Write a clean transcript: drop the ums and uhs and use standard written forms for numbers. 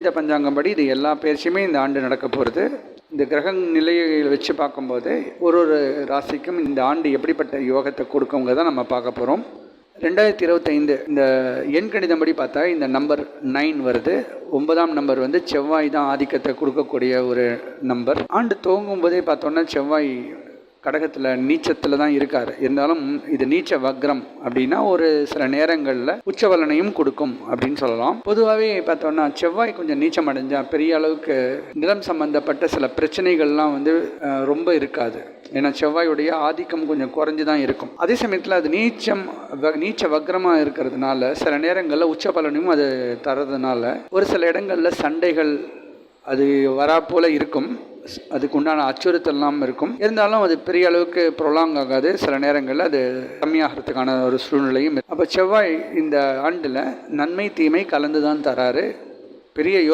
இந்த பஞ்சாங்கம் படி இது எல்லா பயிற்சியுமே இந்த ஆண்டு நடக்க போகிறது. இந்த கிரக நிலையை வச்சு பார்க்கும்போது ஒரு ஒரு ராசிக்கும் இந்த ஆண்டு எப்படிப்பட்ட யோகத்தை கொடுக்குங்க தான் நம்ம பார்க்க போகிறோம். 2025 இந்த எண் கணிதம்படி பார்த்தா இந்த நம்பர் 9 வருது. 9ஆம் நம்பர் செவ்வாய் தான் ஆதிக்கத்தை கொடுக்கக்கூடிய ஒரு நம்பர். ஆண்டு துவங்கும் போதே பார்த்தோன்னா செவ்வாய் கடகத்தில் நீச்சத்தில் தான் இருக்கார். இருந்தாலும் இது நீச்ச வக்ரம் அப்படின்னா ஒரு சில நேரங்களில் உச்சவலனையும் கொடுக்கும் அப்படின்னு சொல்லலாம். பொதுவாகவே பார்த்தோன்னா செவ்வாய் கொஞ்சம் நீச்சம் அடைஞ்சால் பெரிய அளவுக்கு நிலம் சம்பந்தப்பட்ட சில பிரச்சனைகள்லாம் ரொம்ப இருக்காது. ஏன்னா செவ்வாயுடைய ஆதிக்கம் கொஞ்சம் குறைஞ்சி தான் இருக்கும். அதே சமயத்தில் அது நீச்ச வக்ரமாக இருக்கிறதுனால சில நேரங்களில் உச்ச பலனையும் அது தரதுனால ஒரு சில இடங்களில் சண்டைகள் அது வரா போல் இருக்கும். அதுக்கு உண்டான அச்சுறுத்தலாம் இருக்கும். இருந்தாலும் அது பெரிய அளவுக்கு ப்ரொலாங் ஆகாது. சில நேரங்களில் அது கம்மியாகிறதுக்கான ஒரு சூழ்நிலையும். அப்போ செவ்வாய் இந்த ஆண்டில் நன்மை தீமை கலந்து தான் தராரு. பெரிய